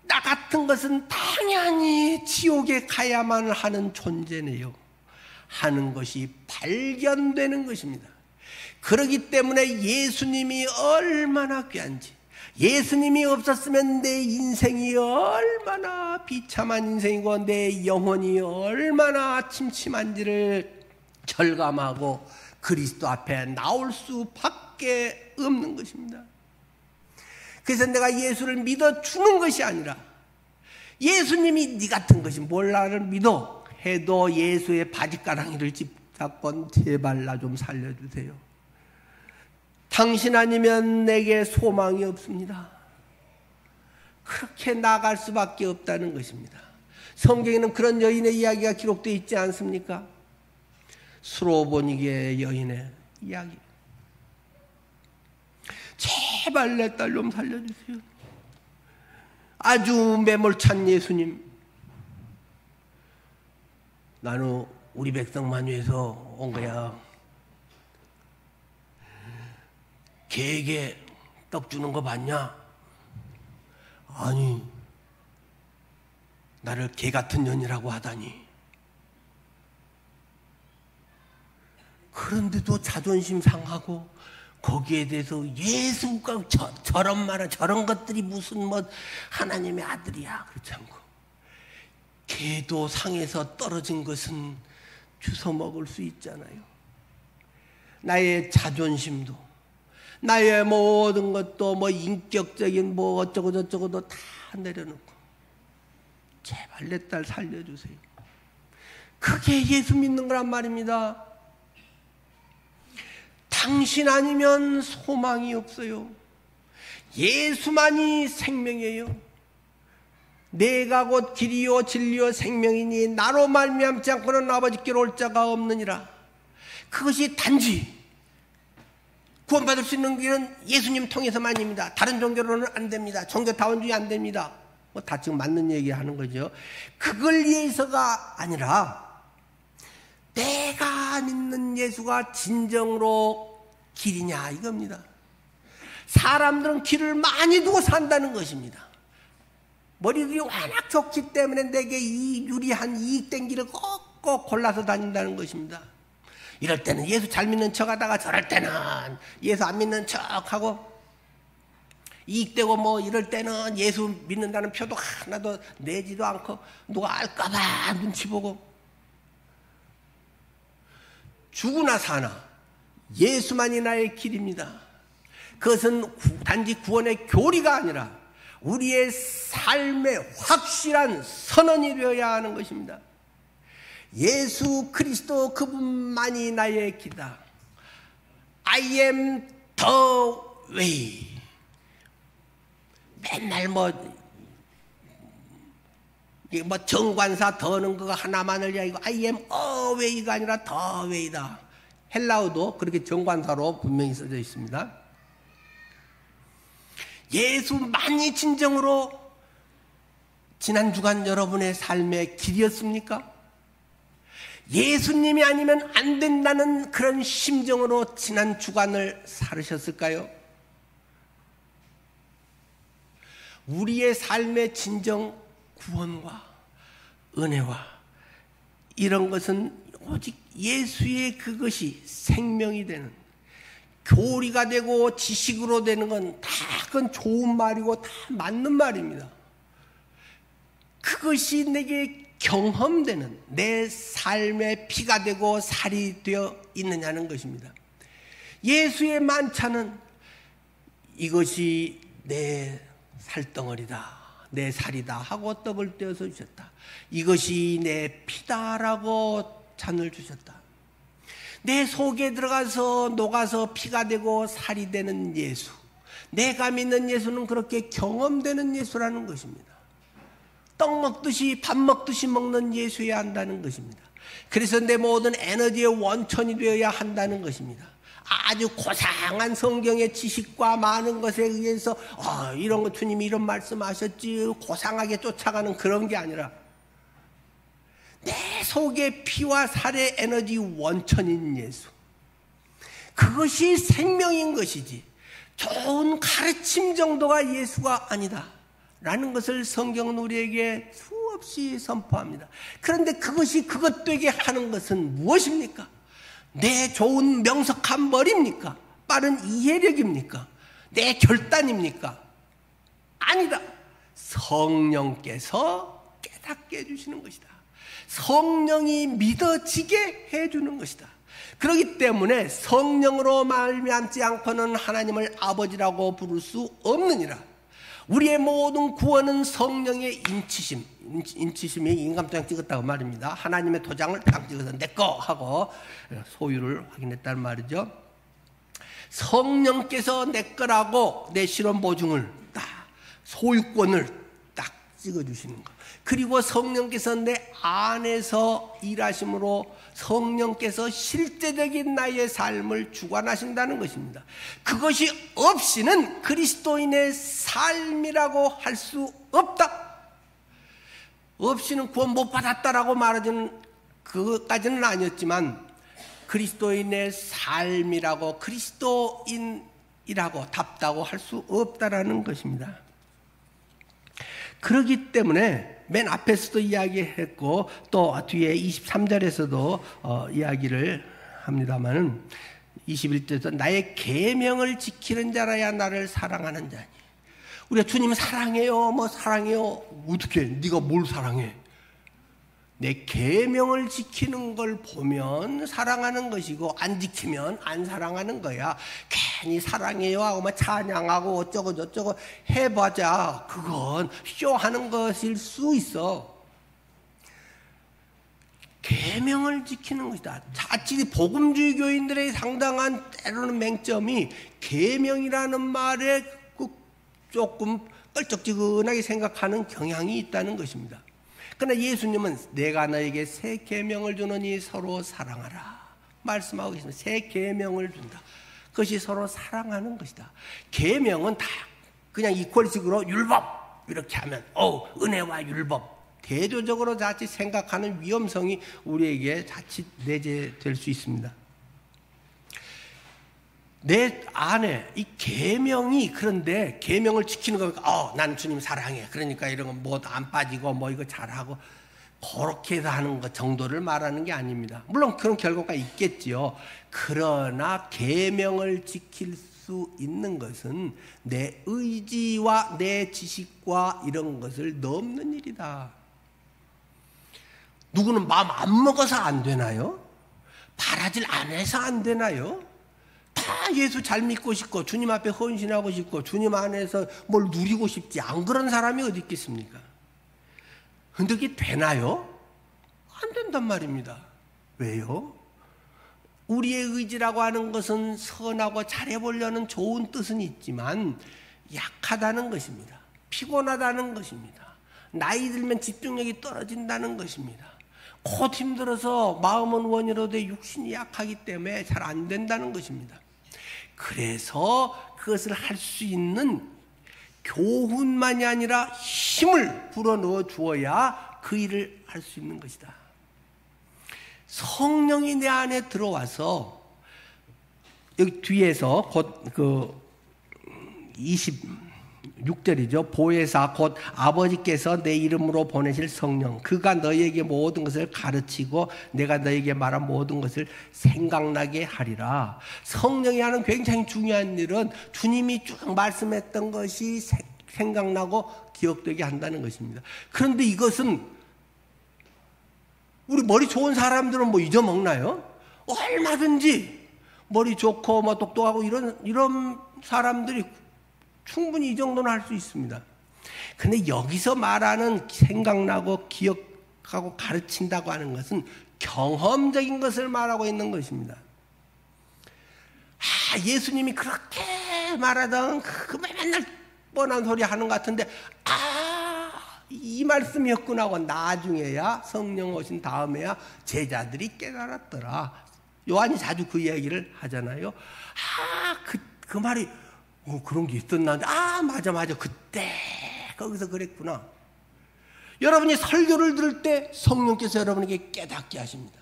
나 같은 것은 당연히 지옥에 가야만 하는 존재네요 하는 것이 발견되는 것입니다. 그렇기 때문에 예수님이 얼마나 귀한지, 예수님이 없었으면 내 인생이 얼마나 비참한 인생이고 내 영혼이 얼마나 침침한지를 절감하고 그리스도 앞에 나올 수밖에 없는 것입니다. 그래서 내가 예수를 믿어주는 것이 아니라 예수님이 네 같은 것이 뭘 나를 믿어 해도 예수의 바지가랑이를 집잡건 제발 나 좀 살려주세요. 당신 아니면 내게 소망이 없습니다. 그렇게 나아갈 수밖에 없다는 것입니다. 성경에는 그런 여인의 이야기가 기록되어 있지 않습니까? 수로보니게 여인의 이야기. 제발 내 딸 좀 살려주세요. 아주 매몰찬 예수님, 나는 우리 백성만 위해서 온 거야. 개에게 떡 주는 거 봤냐? 아니, 나를 개 같은 년이라고 하다니. 그런데도 자존심 상하고 거기에 대해서 예수가 저런 말은 저런 것들이 무슨 뭐 하나님의 아들이야 그렇지 않고, 개도 상에서 떨어진 것은 주워 먹을 수 있잖아요. 나의 자존심도 나의 모든 것도 뭐 인격적인 뭐 어쩌고 저쩌고도 다 내려놓고 제발 내 딸 살려주세요. 그게 예수 믿는 거란 말입니다. 당신 아니면 소망이 없어요. 예수만이 생명이에요. 내가 곧 길이요 진리요 생명이니 나로 말미암지 않고는 아버지께로 올 자가 없느니라. 그것이 단지 구원받을 수 있는 길은 예수님 통해서만입니다. 다른 종교로는 안 됩니다. 종교다원주의 안 됩니다. 뭐 다 지금 맞는 얘기하는 거죠. 그걸 위해서가 아니라 내가 믿는 예수가 진정으로 길이냐 이겁니다. 사람들은 길을 많이 두고 산다는 것입니다. 머리들이 워낙 좋기 때문에 내게 이 유리한 이익된 길을 꼭꼭 골라서 다닌다는 것입니다. 이럴 때는 예수 잘 믿는 척하다가 저럴 때는 예수 안 믿는 척하고, 이익되고 뭐 이럴 때는 예수 믿는다는 표도 하나도 내지도 않고 누가 알까봐 눈치 보고. 죽으나 사나 예수만이 나의 길입니다. 그것은 단지 구원의 교리가 아니라 우리의 삶의 확실한 선언이 되어야 하는 것입니다. 예수 그리스도 그분만이 나의 길이다. I am the way. 맨날 뭐 정관사 더는 그거 하나만을 이야기고 I am a way가 아니라 the way다. 헬라어도 그렇게 정관사로 분명히 써져 있습니다. 예수만이 진정으로 지난 주간 여러분의 삶의 길이었습니까? 예수님이 아니면 안 된다는 그런 심정으로 지난 주간을 살으셨을까요? 우리의 삶의 진정 구원과 은혜와 이런 것은 오직 예수의 그것이 생명이 되는, 교리가 되고 지식으로 되는 건 다 그건 좋은 말이고 다 맞는 말입니다. 그것이 내게 경험되는 내 삶의 피가 되고 살이 되어 있느냐는 것입니다. 예수의 만찬은 이것이 내 살덩어리다, 내 살이다 하고 떡을 떼어서 주셨다. 이것이 내 피다라고 잔을 주셨다. 내 속에 들어가서 녹아서 피가 되고 살이 되는 예수, 내가 믿는 예수는 그렇게 경험되는 예수라는 것입니다. 떡 먹듯이 밥 먹듯이 먹는 예수여야 한다는 것입니다. 그래서 내 모든 에너지의 원천이 되어야 한다는 것입니다. 아주 고상한 성경의 지식과 많은 것에 의해서 이런 거 주님이 이런 말씀하셨지 고상하게 쫓아가는 그런 게 아니라 내 속에 피와 살의 에너지 원천인 예수, 그것이 생명인 것이지 좋은 가르침 정도가 예수가 아니다 라는 것을 성경은 우리에게 수없이 선포합니다. 그런데 그것이 그것 되게 하는 것은 무엇입니까? 내 좋은 명석한 머리입니까? 빠른 이해력입니까? 내 결단입니까? 아니다. 성령께서 깨닫게 해주시는 것이다. 성령이 믿어지게 해주는 것이다. 그렇기 때문에 성령으로 말미암지 않고는 하나님을 아버지라고 부를 수 없느니라. 우리의 모든 구원은 성령의 인치심이 인감도장 찍었다고 말입니다. 하나님의 도장을 딱 찍어서 내 거 하고 소유를 확인했다는 말이죠. 성령께서 내 거라고 내 실험 보증을 딱 소유권을 딱 찍어주시는 것. 그리고 성령께서 내 안에서 일하심으로 성령께서 실제적인 나의 삶을 주관하신다는 것입니다. 그것이 없이는 그리스도인의 삶이라고 할 수 없다. 없이는 구원 못 받았다라고 말하지는 그것까지는 아니었지만 그리스도인의 삶이라고 그리스도인이라고 답다고 할 수 없다라는 것입니다. 그렇기 때문에 맨 앞에서도 이야기했고 또 뒤에 23절에서도 이야기를 합니다마는 21절에서 나의 계명을 지키는 자라야 나를 사랑하는 자니. 우리가 주님 사랑해요, 뭐 사랑해요. 어떻게? 네가 뭘 사랑해? 내 계명을 지키는 걸 보면 사랑하는 것이고 안 지키면 안 사랑하는 거야. 괜히 사랑해요 하고 막 찬양하고 어쩌고 저쩌고 해봐자 그건 쇼하는 것일 수 있어. 계명을 지키는 것이다. 자칫 복음주의 교인들의 상당한 때로는 맹점이 계명이라는 말에 조금 껄쩍지근하게 생각하는 경향이 있다는 것입니다. 그러나 예수님은 내가 너에게 새 계명을 주노니 서로 사랑하라 말씀하고 계십니다. 새 계명을 준다. 그것이 서로 사랑하는 것이다. 계명은 다 그냥 이퀄식으로 율법 이렇게 하면 은혜와 율법 대조적으로 자칫 생각하는 위험성이 우리에게 자칫 내재될 수 있습니다. 내 안에 이 계명이 그런데 계명을 지키는 거니까 나는 주님 사랑해. 그러니까 이런 거 뭐 안 빠지고 뭐 이거 잘하고 그렇게 해서 하는 것 정도를 말하는 게 아닙니다. 물론 그런 결과가 있겠지요. 그러나 계명을 지킬 수 있는 것은 내 의지와 내 지식과 이런 것을 넘는 일이다. 누구는 마음 안 먹어서 안 되나요? 바라질 않아서 안 되나요? 다 예수 잘 믿고 싶고 주님 앞에 헌신하고 싶고 주님 안에서 뭘 누리고 싶지 안 그런 사람이 어디 있겠습니까? 근데 그게 되나요? 안 된단 말입니다. 왜요? 우리의 의지라고 하는 것은 선하고 잘해보려는 좋은 뜻은 있지만 약하다는 것입니다. 피곤하다는 것입니다. 나이 들면 집중력이 떨어진다는 것입니다. 곧 힘들어서 마음은 원이로되 육신이 약하기 때문에 잘 안 된다는 것입니다. 그래서 그것을 할 수 있는 교훈만이 아니라 힘을 불어넣어 주어야 그 일을 할 수 있는 것이다. 성령이 내 안에 들어와서 여기 뒤에서 곧 그 26절이죠. 보혜사 곧 아버지께서 내 이름으로 보내실 성령 그가 너희에게 모든 것을 가르치고 내가 너희에게 말한 모든 것을 생각나게 하리라. 성령이 하는 굉장히 중요한 일은 주님이 쭉 말씀했던 것이 생각나고 기억되게 한다는 것입니다. 그런데 이것은 우리 머리 좋은 사람들은 뭐 잊어먹나요? 얼마든지 머리 좋고 뭐 똑똑하고 이런 사람들이 충분히 이 정도는 할 수 있습니다. 근데 여기서 말하는 생각나고 기억하고 가르친다고 하는 것은 경험적인 것을 말하고 있는 것입니다. 예수님이 그렇게 말하던 그 맨날 뻔한 소리 하는 것 같은데 이 말씀이었구나 하고 나중에야 성령 오신 다음에야 제자들이 깨달았더라. 요한이 자주 그 이야기를 하잖아요. 그 말이 그런 게 있었나? 맞아. 그때 거기서 그랬구나. 여러분이 설교를 들을 때 성령께서 여러분에게 깨닫게 하십니다.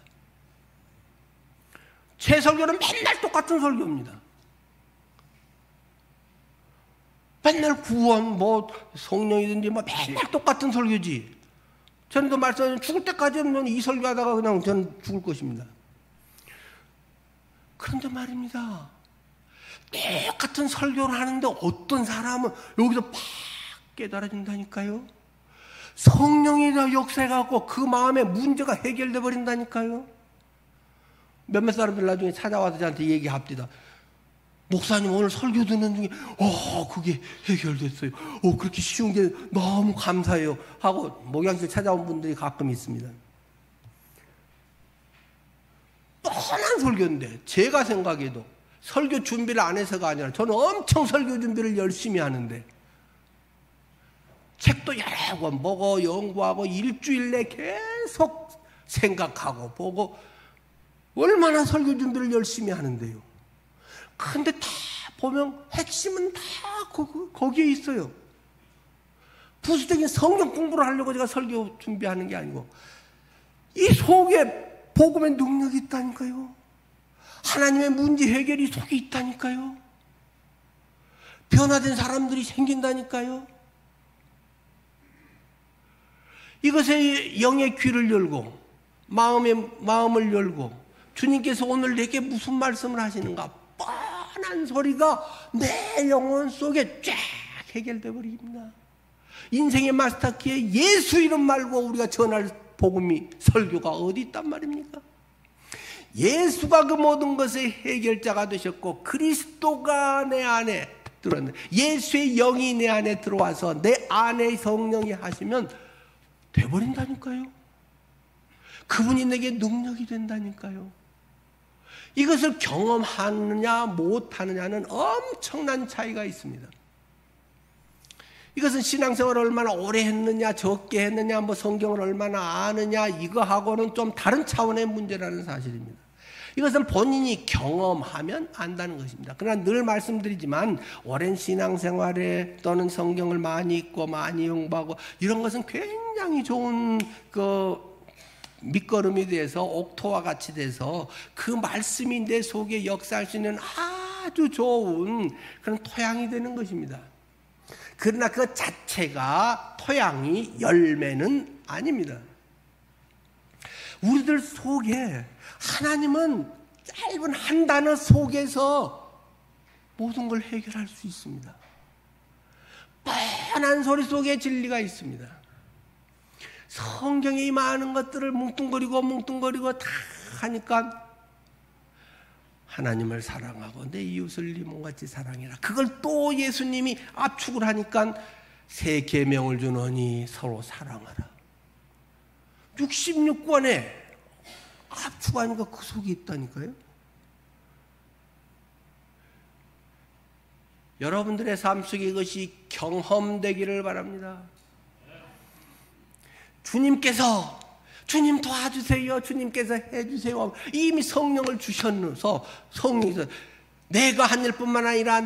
제 설교는 맨날 똑같은 설교입니다. 맨날 구원, 성령이든지 맨날 똑같은 설교지. 저는 또 말씀하신 죽을 때까지는 이 설교하다가 그냥 저는 죽을 것입니다. 그런데 말입니다. 똑같은 설교를 하는데 어떤 사람은 여기서 팍 깨달아진다니까요. 성령이 역사해갖고 그 마음의 문제가 해결돼 버린다니까요. 몇몇 사람들 나중에 찾아와서 저한테 얘기합니다. 목사님 오늘 설교 듣는 중에 그게 해결됐어요. 그렇게 쉬운 게 너무 감사해요 하고 목양실 찾아온 분들이 가끔 있습니다. 뻔한 설교인데 제가 생각해도 설교 준비를 안 해서가 아니라 저는 엄청 설교 준비를 열심히 하는데 책도 여러 권 보고 연구하고 일주일 내 계속 생각하고 보고 얼마나 설교 준비를 열심히 하는데요. 근데 다 보면 핵심은 다 거기에 있어요. 부수적인 성경 공부를 하려고 제가 설교 준비하는 게 아니고 이 속에 복음의 능력이 있다니까요. 하나님의 문제 해결이 속에 있다니까요. 변화된 사람들이 생긴다니까요. 이것에 영의 귀를 열고 마음을 열고 주님께서 오늘 내게 무슨 말씀을 하시는가 뻔한 소리가 내 영혼 속에 쫙 해결돼 버립니다. 인생의 마스터키에 예수 이름 말고 우리가 전할 복음이 설교가 어디 있단 말입니까? 예수가 그 모든 것의 해결자가 되셨고 그리스도가 내 안에 들어왔네. 예수의 영이 내 안에 들어와서 내 안에 성령이 하시면 돼버린다니까요. 그분이 내게 능력이 된다니까요. 이것을 경험하느냐 못하느냐는 엄청난 차이가 있습니다. 이것은 신앙생활을 얼마나 오래 했느냐 적게 했느냐 성경을 얼마나 아느냐 이거하고는 좀 다른 차원의 문제라는 사실입니다. 이것은 본인이 경험하면 안다는 것입니다. 그러나 늘 말씀드리지만 오랜 신앙생활에 또는 성경을 많이 읽고 많이 연구하고 이런 것은 굉장히 좋은 밑거름이 돼서 옥토와 같이 돼서 그 말씀이 내 속에 역사할 수 있는 아주 좋은 그런 토양이 되는 것입니다. 그러나 그 자체가 토양이 열매는 아닙니다. 우리들 속에 하나님은 짧은 한 단어 속에서 모든 걸 해결할 수 있습니다. 뻔한 소리 속에 진리가 있습니다. 성경에 이 많은 것들을 뭉뚱거리고 다 하니까 하나님을 사랑하고 내 이웃을 네 몸같이 사랑해라. 그걸 또 예수님이 압축을 하니까 새 계명을 주노니 서로 사랑하라. 66권에 압축하니까 그 속에 있다니까요. 여러분들의 삶 속에 이것이 경험되기를 바랍니다. 주님 도와주세요. 주님께서 해주세요. 이미 성령을 주셔서 성령께서 내가 한 일뿐만 아니라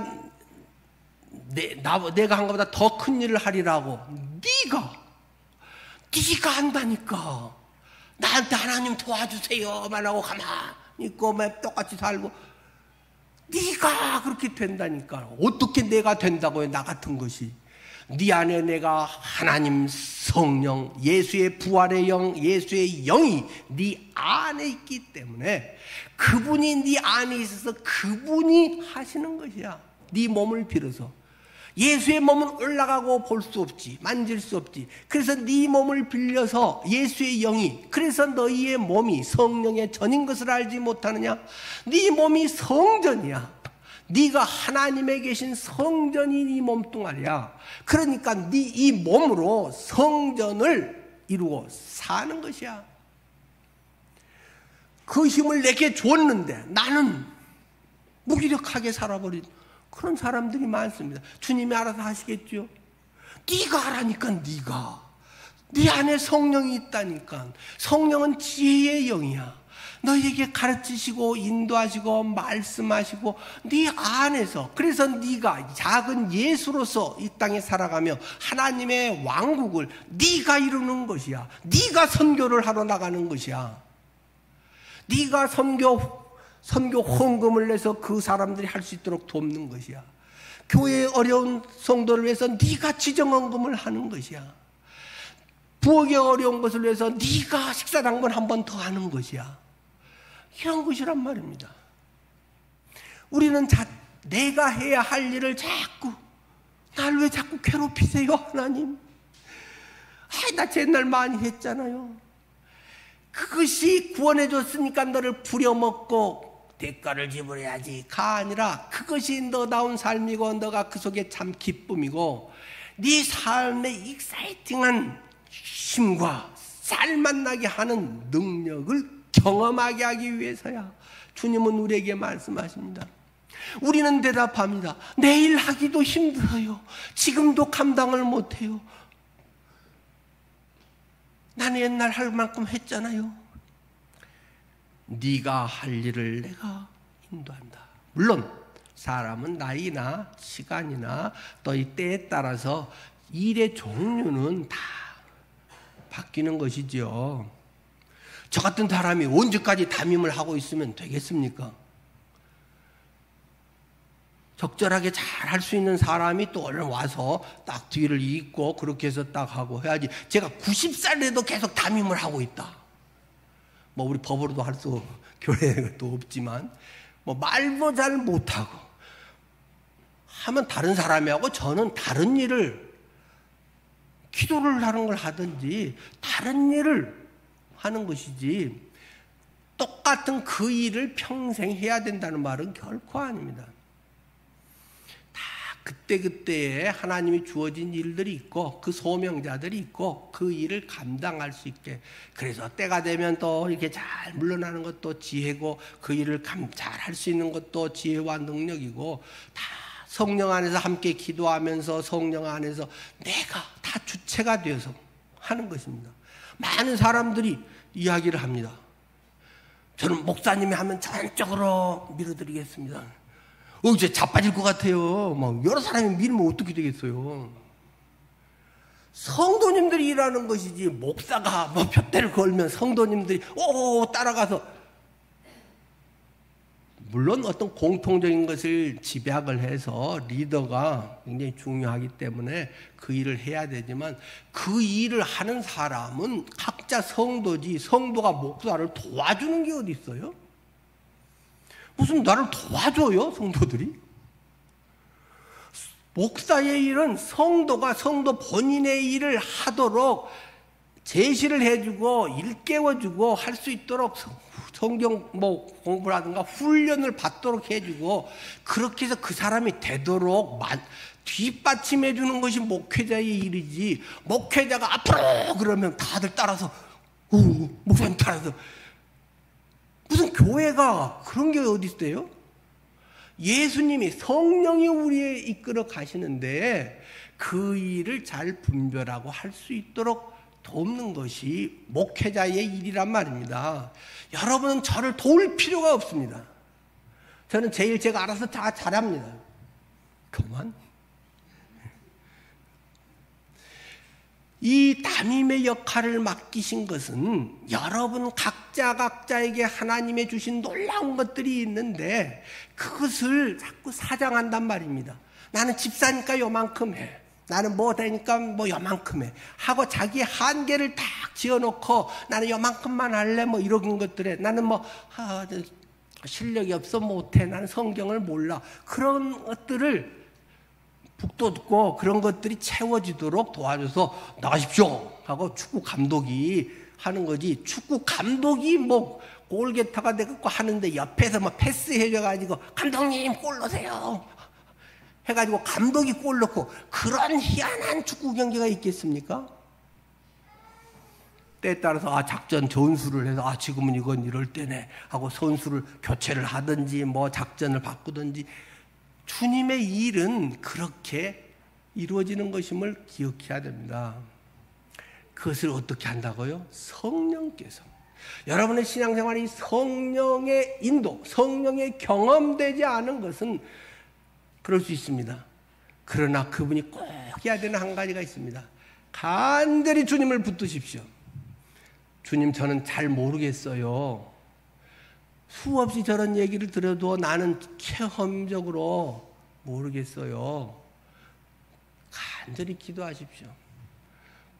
내가 한 것보다 더 큰 일을 하리라고 네가 한다니까. 나한테 하나님 도와주세요만 하고 가만히 있고 똑같이 살고 네가 그렇게 된다니까. 어떻게 내가 된다고요? 나 같은 것이. 네 안에 내가 하나님 성령 예수의 부활의 영 예수의 영이 네 안에 있기 때문에 그분이 네 안에 있어서 그분이 하시는 것이야. 네 몸을 빌어서. 예수의 몸은 올라가고 볼 수 없지. 만질 수 없지. 그래서 네 몸을 빌려서 예수의 영이 그래서 너희의 몸이 성령의 전인 것을 알지 못하느냐. 네 몸이 성전이야. 네가 하나님에 계신 성전이 네 몸뚱아리야. 그러니까 네 이 몸으로 성전을 이루고 사는 것이야. 그 힘을 내게 줬는데 나는 무기력하게 살아버린 그런 사람들이 많습니다. 주님이 알아서 하시겠죠. 네가 하라니까. 네가 네 안에 성령이 있다니까. 성령은 지혜의 영이야. 너희에게 가르치시고 인도하시고 말씀하시고 네 안에서. 그래서 네가 작은 예수로서 이 땅에 살아가며 하나님의 왕국을 네가 이루는 것이야. 네가 선교를 하러 나가는 것이야. 네가 선교 헌금을 내서 그 사람들이 할 수 있도록 돕는 것이야. 교회의 어려운 성도를 위해서 네가 지정헌금을 하는 것이야. 부엌의 어려운 것을 위해서 네가 식사당번 한 번 더 하는 것이야. 이런 것이란 말입니다. 우리는 내가 해야 할 일을 자꾸 날 왜 자꾸 괴롭히세요, 하나님? 나 옛날 많이 했잖아요. 그것이 구원해 줬으니까 너를 부려먹고 대가를 지불해야지가 아니라 그것이 너다운 삶이고 너가 그 속에 참 기쁨이고 네 삶의 익사이팅한 힘과 살맛나게 하는 능력을 경험하게 하기 위해서야 주님은 우리에게 말씀하십니다. 우리는 대답합니다. 내일 하기도 힘들어요. 지금도 감당을 못해요. 나는 옛날 할 만큼 했잖아요. 네가 할 일을 내가 인도한다. 물론 사람은 나이나 시간이나 또 이 때에 따라서 일의 종류는 다 바뀌는 것이죠. 저 같은 사람이 언제까지 담임을 하고 있으면 되겠습니까? 적절하게 잘 할 수 있는 사람이 또 얼른 와서 딱 뒤를 잇고 그렇게 해서 딱 하고 해야지. 제가 90살에도 계속 담임을 하고 있다. 뭐 우리 법으로도 할 수 교회도 없지만 뭐 말도 잘 못하고 하면 다른 사람이 하고 저는 다른 일을 기도를 하는 걸 하든지 다른 일을 하는 것이지 똑같은 그 일을 평생 해야 된다는 말은 결코 아닙니다. 그때그때에 하나님이 주어진 일들이 있고 그 소명자들이 있고 그 일을 감당할 수 있게 그래서 때가 되면 또 이렇게 잘 물러나는 것도 지혜고 그 일을 잘 할 수 있는 것도 지혜와 능력이고 다 성령 안에서 함께 기도하면서 성령 안에서 내가 다 주체가 되어서 하는 것입니다. 많은 사람들이 이야기를 합니다. 저는 목사님이 하면 전적으로 밀어드리겠습니다. 이제 자빠질 것 같아요. 막 여러 사람이 밀면 어떻게 되겠어요? 성도님들이 일하는 것이지 목사가 뭐 푯대를 걸면 성도님들이 따라가서 물론 어떤 공통적인 것을 집약을 해서 리더가 굉장히 중요하기 때문에 그 일을 해야 되지만 그 일을 하는 사람은 각자 성도지 성도가 목사를 도와주는 게 어디 있어요? 무슨 나를 도와줘요, 성도들이? 목사의 일은 성도가 성도 본인의 일을 하도록 제시를 해주고 일깨워주고 할 수 있도록 성경 공부라든가 훈련을 받도록 해주고 그렇게 해서 그 사람이 되도록 뒷받침해 주는 것이 목회자의 일이지 목회자가 앞으로 그러면 다들 따라서 목사님 따라서 무슨 교회가 그런 게 어디 있어요? 예수님이 성령이 우리에 이끌어 가시는데 그 일을 잘 분별하고 할 수 있도록 돕는 것이 목회자의 일이란 말입니다. 여러분은 저를 도울 필요가 없습니다. 저는 제가 알아서 다 잘합니다. 그만. 이 담임의 역할을 맡기신 것은 여러분 각자에게 하나님의 주신 놀라운 것들이 있는데 그것을 자꾸 사장한단 말입니다. 나는 집사니까 요만큼 해. 나는 뭐 되니까 뭐 요만큼 해. 하고 자기의 한계를 딱 지어놓고 나는 요만큼만 할래 뭐 이런 것들에 나는 뭐 실력이 없어 못해. 나는 성경을 몰라. 그런 것들을 북도 듣고 그런 것들이 채워지도록 도와줘서 나가십시오 하고 축구 감독이 하는 거지. 축구 감독이 뭐 골게터가 돼갖고 하는데 옆에서 뭐 패스해줘가지고 감독님 골 넣으세요 해가지고 감독이 골 넣고 그런 희한한 축구 경기가 있겠습니까? 때에 따라서 작전 전술을 해서 지금은 이건 이럴 때네 하고 선수를 교체를 하든지 뭐 작전을 바꾸든지 주님의 일은 그렇게 이루어지는 것임을 기억해야 됩니다. 그것을 어떻게 한다고요? 성령께서. 여러분의 신앙생활이 성령의 인도, 성령의 경험되지 않은 것은 그럴 수 있습니다. 그러나 그분이 꼭 해야 되는 한 가지가 있습니다. 간절히 주님을 붙드십시오. 주님, 저는 잘 모르겠어요. 수없이 저런 얘기를 들어도 나는 체험적으로 모르겠어요. 간절히 기도하십시오.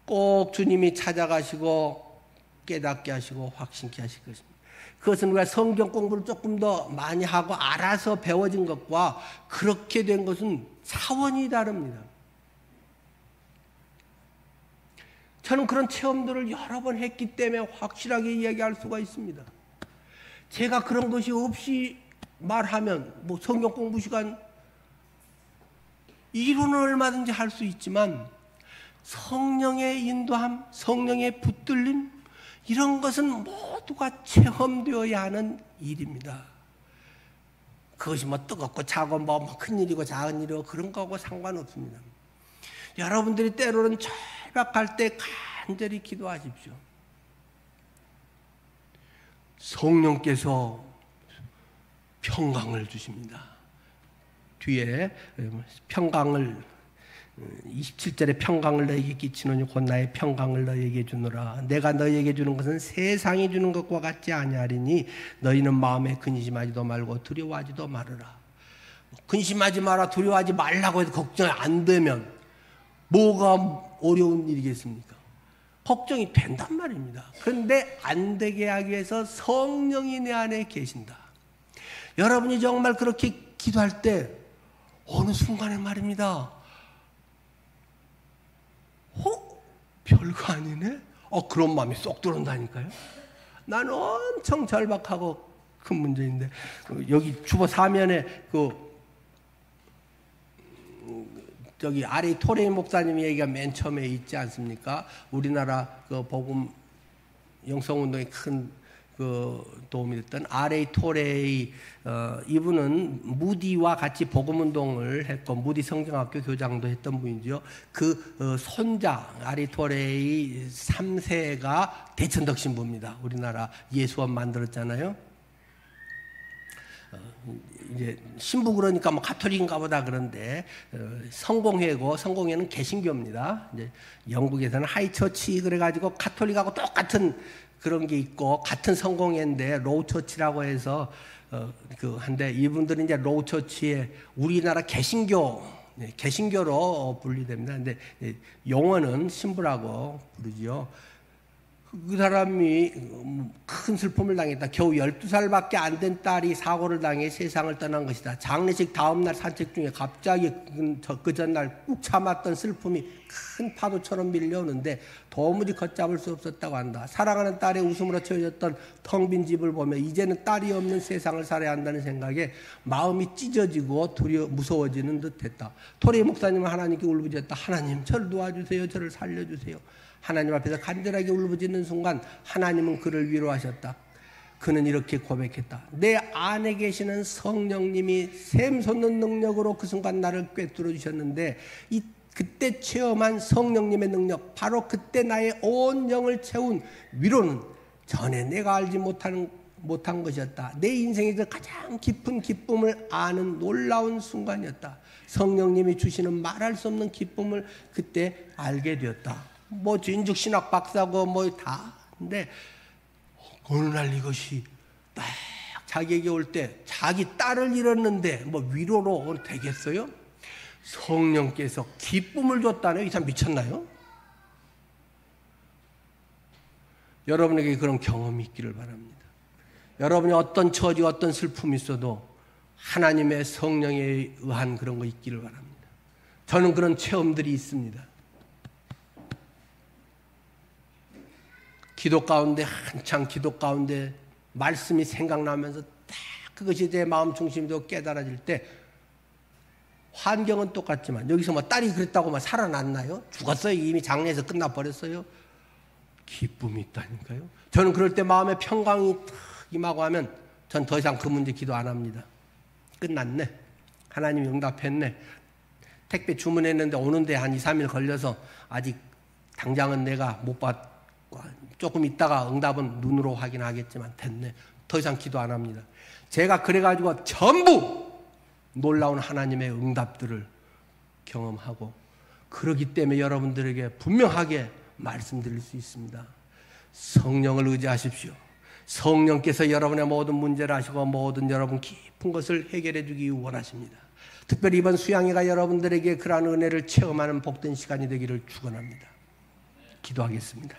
꼭 주님이 찾아가시고 깨닫게 하시고 확신케 하실 것입니다. 그것은 우리가 성경 공부를 조금 더 많이 하고 알아서 배워진 것과 그렇게 된 것은 차원이 다릅니다. 저는 그런 체험들을 여러 번 했기 때문에 확실하게 이야기할 수가 있습니다. 제가 그런 것이 없이 말하면 뭐 성경 공부 시간 이론은 얼마든지 할 수 있지만 성령의 인도함, 성령의 붙들림 이런 것은 모두가 체험되어야 하는 일입니다. 그것이 뭐 뜨겁고 차고 뭐 큰 일이고 작은 일이고 그런 거하고 상관없습니다. 여러분들이 때로는 절박할 때 간절히 기도하십시오. 성령께서 평강을 주십니다. 뒤에 평강을 27절에 평강을 너에게 끼치노니 곧 나의 평강을 너에게 주노라. 내가 너에게 주는 것은 세상이 주는 것과 같지 아니하리니 너희는 마음에 근심하지도 말고 두려워하지도 말으라. 근심하지 마라, 두려워하지 말라고 해도 걱정이 안 되면 뭐가 어려운 일이겠습니까? 걱정이 된단 말입니다. 그런데 안 되게 하기 위해서 성령이 내 안에 계신다. 여러분이 정말 그렇게 기도할 때 어느 순간에 말입니다. 별거 아니네? 그런 마음이 쏙 들어온다니까요. 나는 엄청 절박하고 큰 문제인데 여기 주보 사면에 저기 아레이 토레이 목사님 얘기가 맨 처음에 있지 않습니까? 우리나라 그 복음 영성운동에 큰 도움이 됐던 아레이 토레이 이분은 무디와 같이 복음운동을 했고 무디 성경학교 교장도 했던 분이죠. 그 손자 아레이 토레이 3세가 대천덕 신부입니다. 우리나라 예수원 만들었잖아요. 이제 신부 그러니까 뭐 가톨릭인가 보다 그런데 성공회고 성공회는 개신교입니다. 이제 영국에서는 하이처치 그래가지고 가톨릭하고 똑같은 그런 게 있고 같은 성공회인데 로우처치라고 해서 한데 이분들은 이제 로우처치에 우리나라 개신교로 분리됩니다. 근데 용어는 신부라고 부르지요. 그 사람이 큰 슬픔을 당했다. 겨우 12살밖에 안 된 딸이 사고를 당해 세상을 떠난 것이다. 장례식 다음날 산책 중에 갑자기 그 전날 꾹 참았던 슬픔이 큰 파도처럼 밀려오는데 도무지 걷잡을 수 없었다고 한다. 사랑하는 딸의 웃음으로 채워졌던 텅 빈 집을 보며 이제는 딸이 없는 세상을 살아야 한다는 생각에 마음이 찢어지고 무서워지는 듯했다. 토레이 목사님은 하나님께 울부짖었다. 하나님, 저를 도와주세요. 저를 살려주세요. 하나님 앞에서 간절하게 울부짖는 순간 하나님은 그를 위로하셨다. 그는 이렇게 고백했다. 내 안에 계시는 성령님이 샘솟는 능력으로 그 순간 나를 꿰뚫어 주셨는데 그때 체험한 성령님의 능력, 바로 그때 나의 온 영을 채운 위로는 전에 내가 알지 못한 것이었다. 내 인생에서 가장 깊은 기쁨을 아는 놀라운 순간이었다. 성령님이 주시는 말할 수 없는 기쁨을 그때 알게 되었다. 뭐 인죽 신학 박사고 뭐 다. 근데 어느 날 이것이 딱 자기에게 올 때 자기 딸을 잃었는데 뭐 위로로 되겠어요? 성령께서 기쁨을 줬다네요. 이 사람 미쳤나요? 여러분에게 그런 경험이 있기를 바랍니다. 여러분이 어떤 처지, 어떤 슬픔이 있어도 하나님의 성령에 의한 그런 거 있기를 바랍니다. 저는 그런 체험들이 있습니다. 기도 가운데 한창 기도 가운데 말씀이 생각나면서 딱 그것이 제 마음 중심이 되고 깨달아질 때 환경은 똑같지만 여기서 뭐 딸이 그랬다고 막 살아났나요? 죽었어요? 이미 장례에서 끝나버렸어요? 기쁨이 있다니까요. 저는 그럴 때 마음에 평강이 탁 임하고 하면 전 더 이상 그 문제 기도 안 합니다. 끝났네. 하나님이 응답했네. 택배 주문했는데 오는데 한 2, 3일 걸려서 아직 당장은 내가 못 받고 조금 있다가 응답은 눈으로 확인하겠지만 됐네. 더 이상 기도 안 합니다. 제가 그래가지고 전부 놀라운 하나님의 응답들을 경험하고 그러기 때문에 여러분들에게 분명하게 말씀드릴 수 있습니다. 성령을 의지하십시오. 성령께서 여러분의 모든 문제를 아시고 모든 여러분 깊은 것을 해결해 주기 원하십니다. 특별히 이번 수양회가 여러분들에게 그러한 은혜를 체험하는 복된 시간이 되기를 축원합니다. 기도하겠습니다.